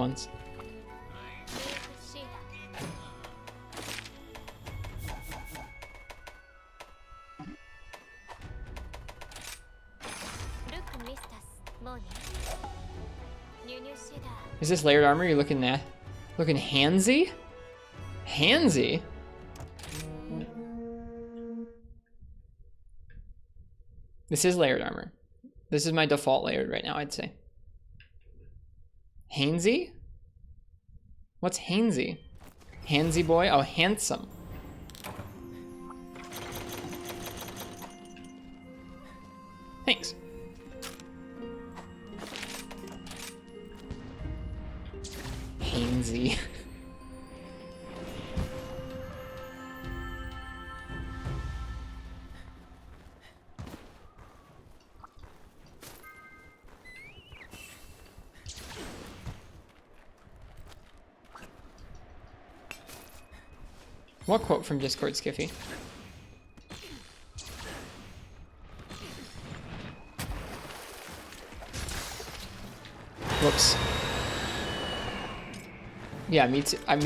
ones. Is this layered armor? You're looking at, looking handsy? Handsy? This is layered armor. This is my default layered right now, I'd say. Handsy? What's handsy? Handsy boy? Oh, handsome. Thanks. Handsy. What quote from Discord, Skiffy? Whoops. Yeah, me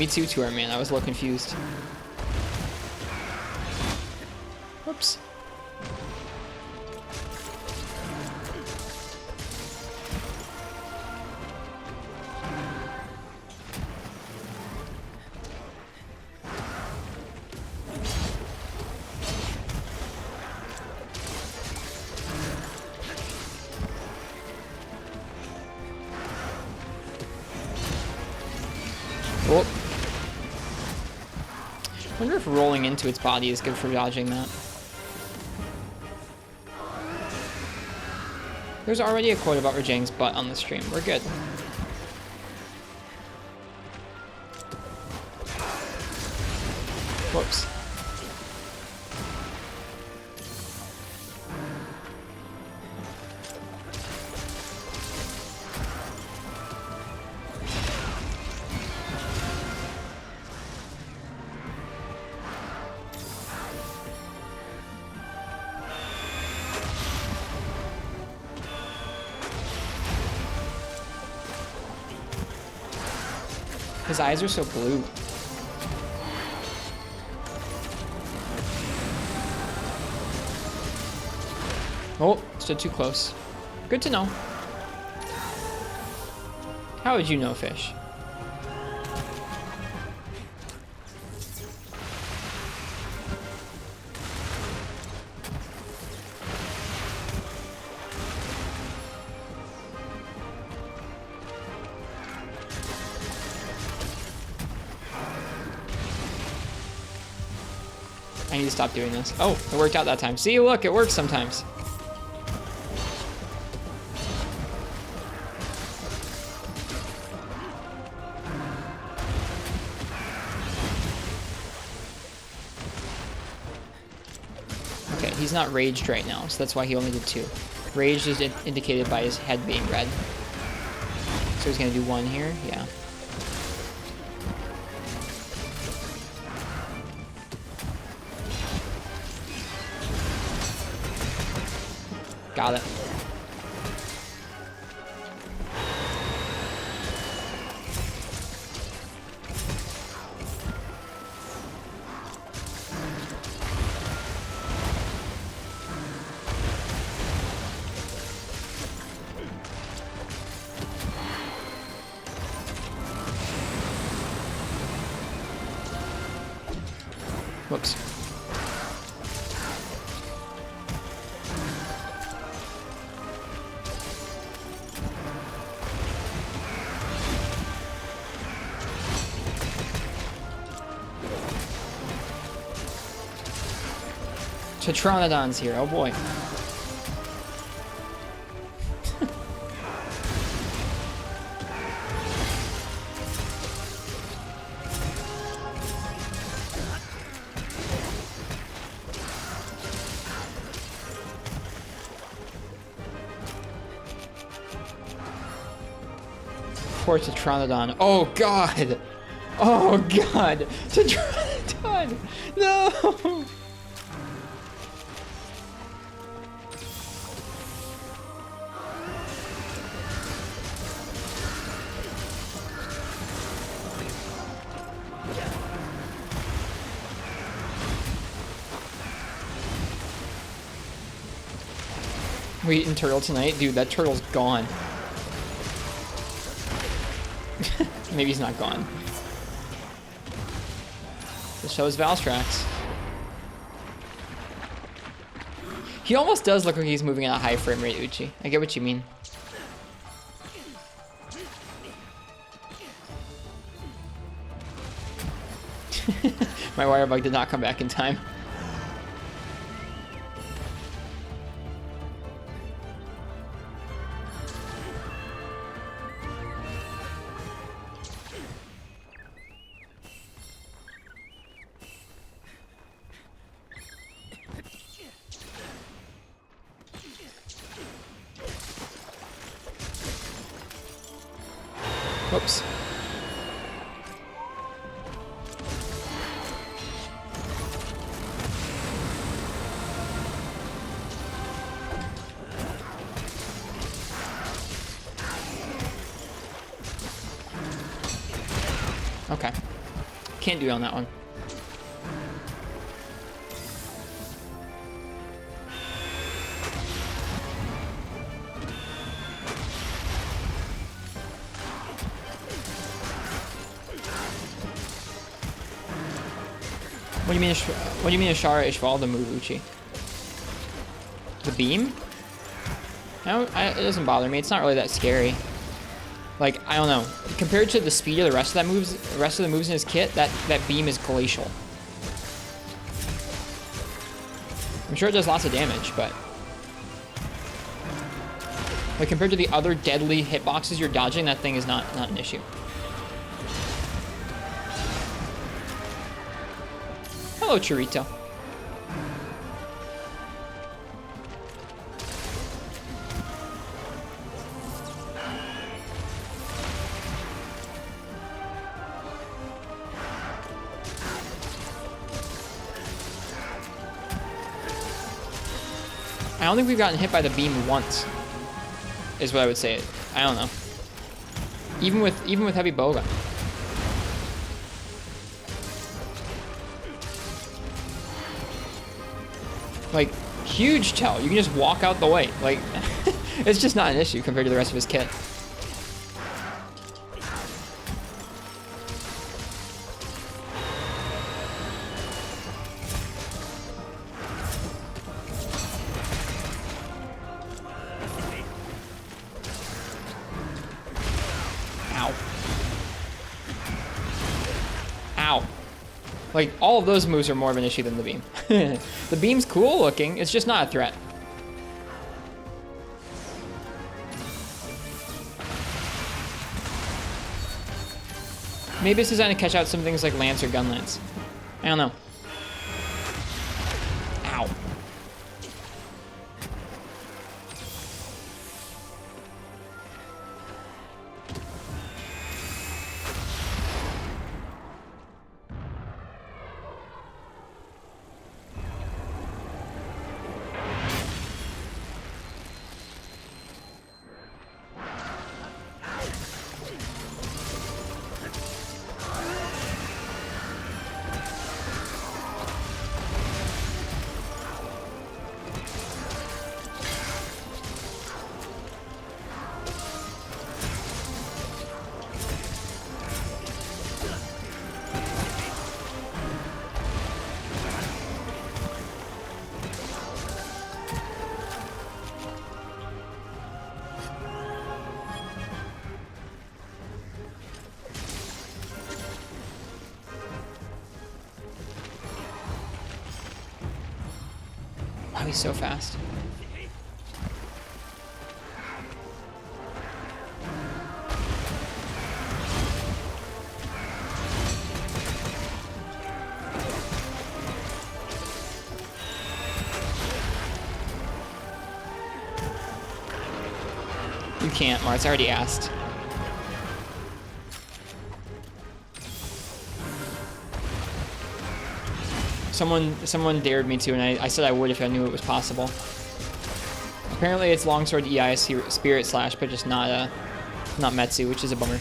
too, Tour Man. I was a little confused. Whoops. Oh. I wonder if rolling into its body is good for dodging that. There's already a quote about Rajang's butt on the stream. We're good. Whoops. His eyes are so blue. Oh, stood too close. Good to know. How would you know, fish? I need to stop doing this. Oh, it worked out that time. See, look, it works sometimes. Okay, he's not raged right now, so that's why he only did 2. Raged is indicated by his head being red. So he's gonna do 1 here, yeah. Got it. Whoops. Tetranodon's here, oh boy. Poor Tetranodon. Oh god! Oh god! Tetranodon! No! We eating turtle tonight? Dude, that turtle's gone. Maybe he's not gone. This shows Valstrax. He almost does look like he's moving at a high frame rate, Uchi. I get what you mean. My wire bug did not come back in time. Whoops. Okay. Can't do it on that one. What do you mean Ashara Ishval the move, Uchi? The beam? It doesn't bother me. It's not really that scary. Like, I don't know. Compared to the speed of the rest of the moves in his kit, that beam is glacial. I'm sure it does lots of damage, but like compared to the other deadly hitboxes you're dodging, that thing is not an issue. Hello, Churrito. I don't think we've gotten hit by the beam once, is what I would say. I don't know. Even with heavy bowgun. Like, huge tell. You can just walk out the way. Like, it's just not an issue compared to the rest of his kit. Ow. Ow. Like, all of those moves are more of an issue than the beam. The beam's cool looking, it's just not a threat. Maybe it's designed to catch out some things like Lance or Gun Lance. I don't know. Ow. Wow, he's so fast. You can't, Mart's already asked. Someone dared me to, and I said I would if I knew it was possible. Apparently it's Longsword EI Spirit Slash, but just not Metsu, which is a bummer.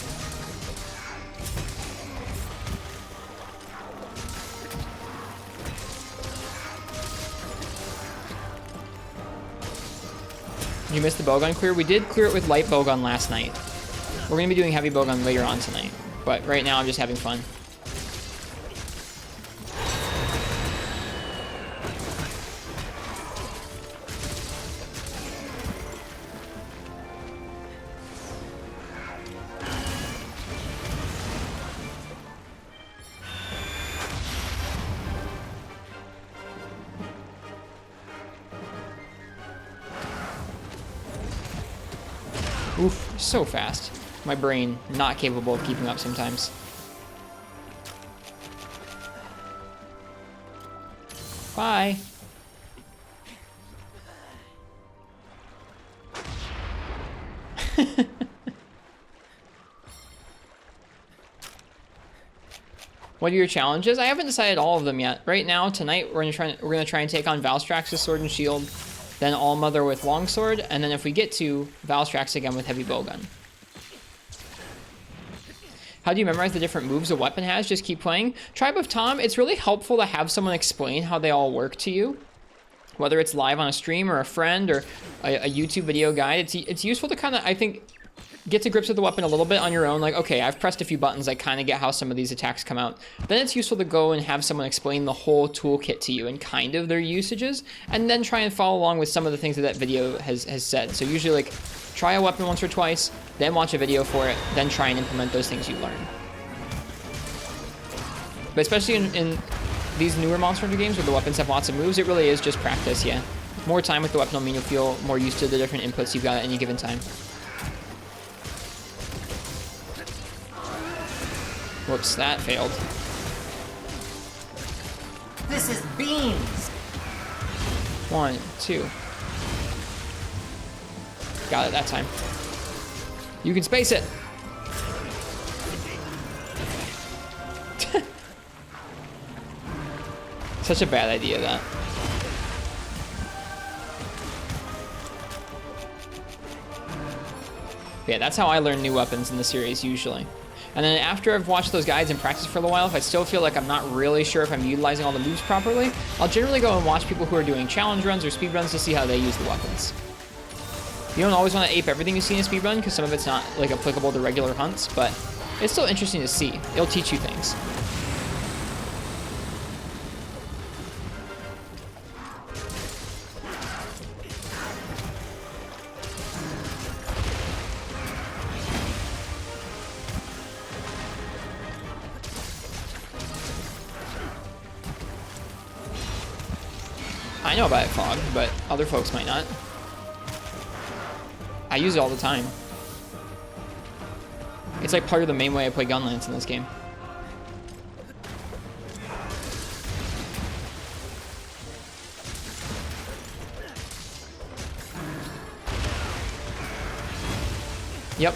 You missed the bowgun clear? We did clear it with light bowgun last night. We're going to be doing heavy bowgun later on tonight. But right now I'm just having fun. Oof, so fast. My brain not capable of keeping up sometimes. Bye. What are your challenges? I haven't decided all of them yet. Right now, tonight, we're gonna try and take on Valstrax's Sword and Shield, then Allmother with Longsword, and then if we get to, Valstrax again with Heavy Bowgun. How do you memorize the different moves a weapon has? Just keep playing. Tribe of Tom, it's really helpful to have someone explain how they all work to you. Whether it's live on a stream or a friend or a YouTube video guide, it's useful to kind of, I think, get to grips with the weapon a little bit on your own. Like, okay, I've pressed a few buttons. I kind of get how some of these attacks come out. Then it's useful to go and have someone explain the whole toolkit to you and kind of their usages, and then try and follow along with some of the things that that video has said. So usually, like, try a weapon once or twice, then watch a video for it, then try and implement those things you learn. But especially in these newer Monster Hunter games where the weapons have lots of moves, it really is just practice, yeah. More time with the weapon will mean you'll feel more used to the different inputs you've got at any given time. Whoops, that failed. This is beans. 1, 2. Got it that time. You can space it. Such a bad idea, that. Yeah, that's how I learn new weapons in the series, usually. And then after I've watched those guides and practiced for a little while, if I still feel like I'm not really sure if I'm utilizing all the moves properly, I'll generally go and watch people who are doing challenge runs or speed runs to see how they use the weapons. You don't always want to ape everything you see in a speed run, because some of it's not like applicable to regular hunts, but it's still interesting to see. It'll teach you things. I know about it, Fog, but other folks might not. I use it all the time. It's like part of the main way I play Gunlance in this game. Yep.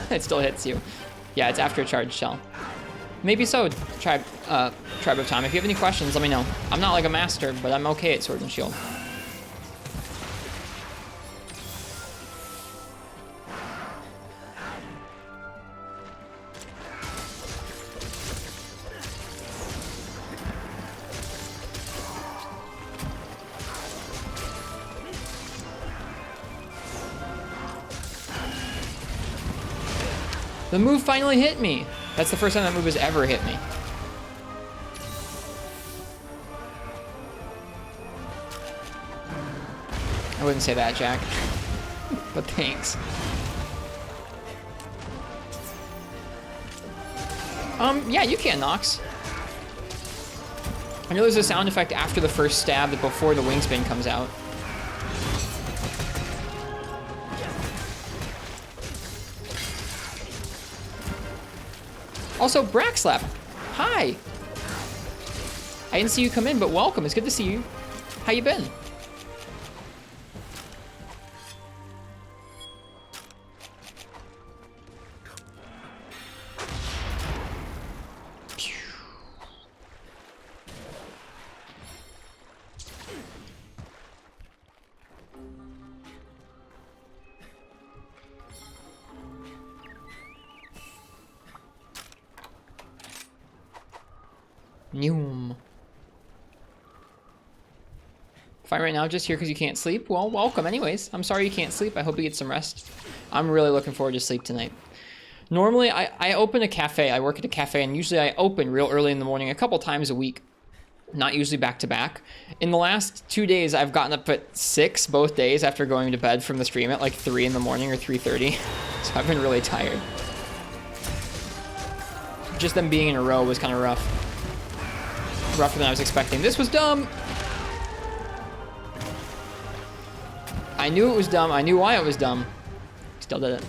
It still hits you. Yeah, it's after a charged shell. Maybe so, Tribe of Time. If you have any questions, let me know. I'm not like a master, but I'm okay at Sword and Shield. The move finally hit me. That's the first time that move has ever hit me. I wouldn't say that, Jack. But thanks. Yeah, you can, Nox. I know there's a sound effect after the first stab before the wing spin comes out. Also, Braxlap, hi. I didn't see you come in, but welcome. It's good to see you. How you been? Noom. Fine right now, just here because you can't sleep. Well, welcome anyways. I'm sorry you can't sleep. I hope you get some rest. I'm really looking forward to sleep tonight. Normally, I open a cafe. I work at a cafe, and usually I open real early in the morning a couple times a week. Not usually back to back. In the last 2 days, I've gotten up at 6 both days after going to bed from the stream at like 3 in the morning or 3:30. So I've been really tired. Just them being in a row was kind of rough. Rougher than I was expecting. This was dumb. I knew it was dumb. I knew why it was dumb. Still did it.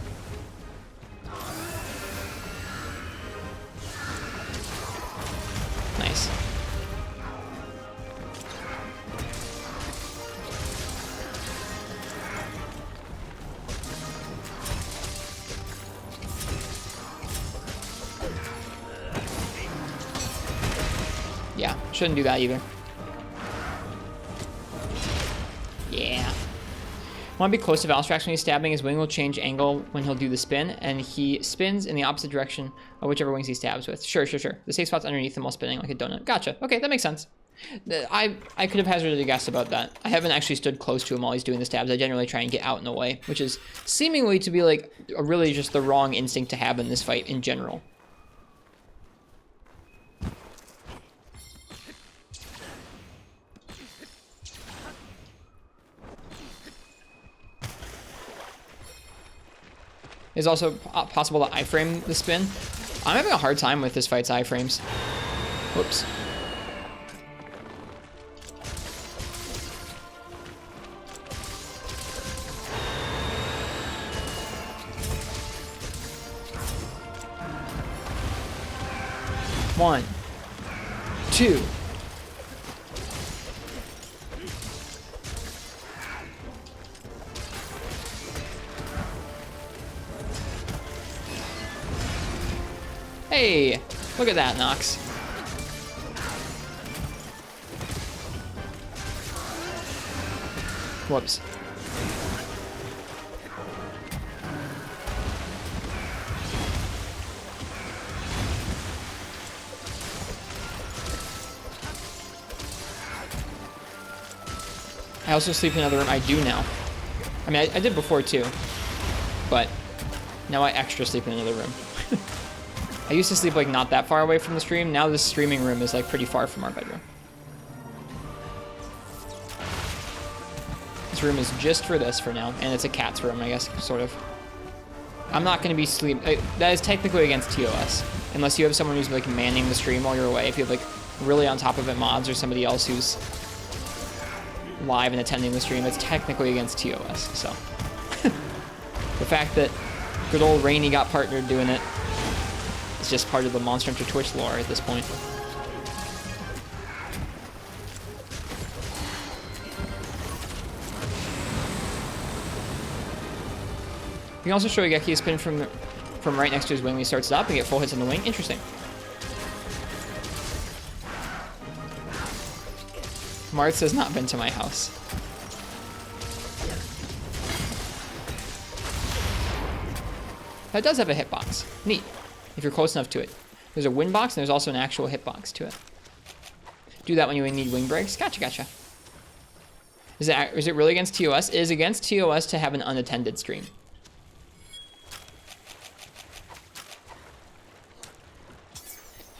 Nice. Yeah, shouldn't do that either. Yeah. Want to be close to Valstrax when he's stabbing. His wing will change angle when he'll do the spin, and he spins in the opposite direction of whichever wings he stabs with. Sure. The safe spot's underneath him while spinning like a donut. Gotcha. Okay, that makes sense. I could have hazarded a guess about that. I haven't actually stood close to him while he's doing the stabs. I generally try and get out in the way, which is seemingly to be like really just the wrong instinct to have in this fight in general. It's also possible to iframe the spin. I'm having a hard time with this fight's iframes. Whoops. One, two. Hey, look at that, Nox. Whoops. I also sleep in another room. I do now. I mean, I did before too, but now I extra sleep in another room. I used to sleep like not that far away from the stream. Now this streaming room is like pretty far from our bedroom. This room is just for this for now, and it's a cat's room, I guess, sort of. I'm not going to be sleep. That is technically against TOS, unless you have someone who's like manning the stream while you're away. If you have like really on top of it mods or somebody else who's live and attending the stream, it's technically against TOS. So the fact that good old Rainy got partnered doing it, it's just part of the Monster Hunter Twitch lore at this point. You can also show Shogeki a spin from right next to his wing when he starts it up and get full hits on the wing. Interesting. Marth has not been to my house. That does have a hitbox. Neat. If you're close enough to it. There's a win box and there's also an actual hitbox to it. Do that when you need wing breaks. Gotcha. Is it really against TOS? It is against TOS to have an unattended stream.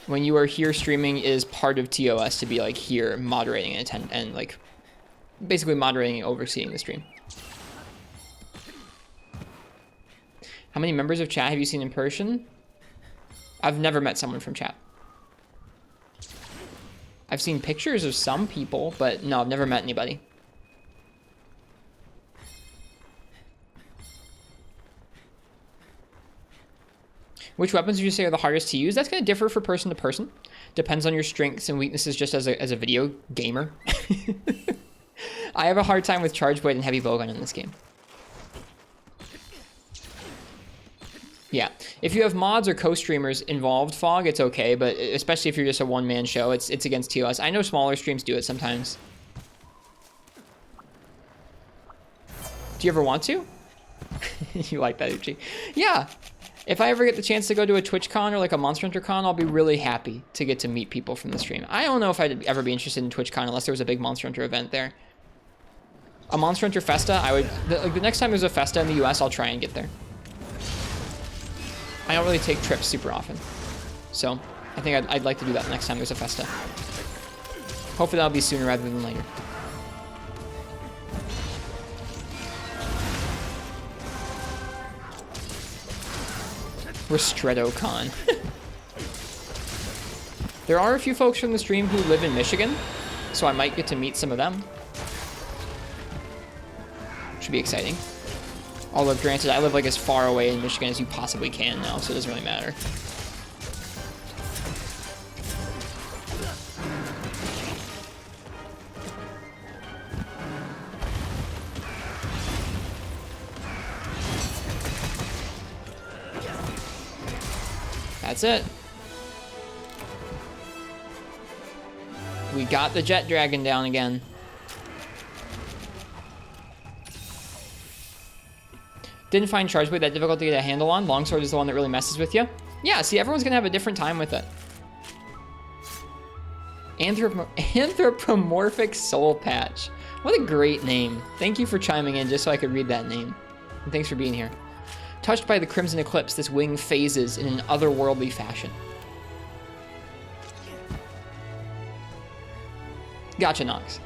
When you are here streaming is part of TOS to be like here moderating and like basically moderating and overseeing the stream. How many members of chat have you seen in person? I've never met someone from chat. I've seen pictures of some people, but no, I've never met anybody. Which weapons would you say are the hardest to use? That's going to differ for person to person. Depends on your strengths and weaknesses just as a video gamer. I have a hard time with Charge Blade and Heavy Bowgun in this game. Yeah, if you have mods or co-streamers involved, Fog, it's okay, but especially if you're just a one-man show, it's against TOS. I know smaller streams do it sometimes. Do you ever want to? You like that, Uchi? Yeah. If I ever get the chance to go to a TwitchCon or like a Monster Hunter Con, I'll be really happy to get to meet people from the stream. I don't know if I'd ever be interested in TwitchCon unless there was a big Monster Hunter event there. A Monster Hunter Festa, I would... the next time there's a Festa in the US, I'll try and get there. I don't really take trips super often. So, I think I'd like to do that next time there's a Festa. Hopefully that'll be sooner rather than later. RestredoCon. There are a few folks from the stream who live in Michigan, so I might get to meet some of them. Should be exciting. Although, granted, I live like as far away in Michigan as you possibly can now, so it doesn't really matter. That's it. We got the jet dragon down again. Didn't find Charge Blade that difficult to get a handle on. Longsword is the one that really messes with you. Yeah, see, everyone's gonna have a different time with it. Anthropomorphic Soul Patch. What a great name. Thank you for chiming in just so I could read that name. And thanks for being here. Touched by the Crimson Eclipse, this wing phases in an otherworldly fashion. Gotcha, Nox.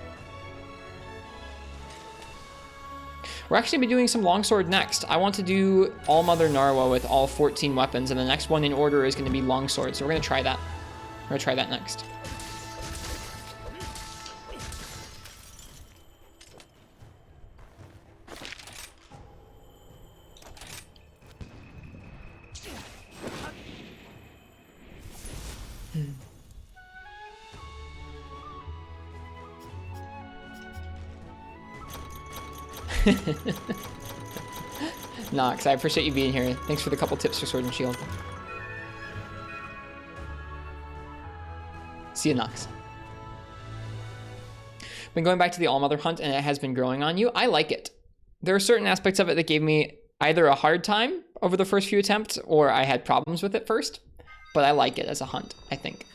We're actually going to be doing some longsword next. I want to do All Mother Narwa with all 14 weapons, and the next one in order is going to be longsword, so we're going to try that. We're going to try that next. Nox, I appreciate you being here. Thanks for the couple tips for Sword and Shield. See you, Nox. Been going back to the All-Mother hunt, and it has been growing on you. I like it. There are certain aspects of it that gave me either a hard time over the first few attempts, or I had problems with it first. But I like it as a hunt, I think.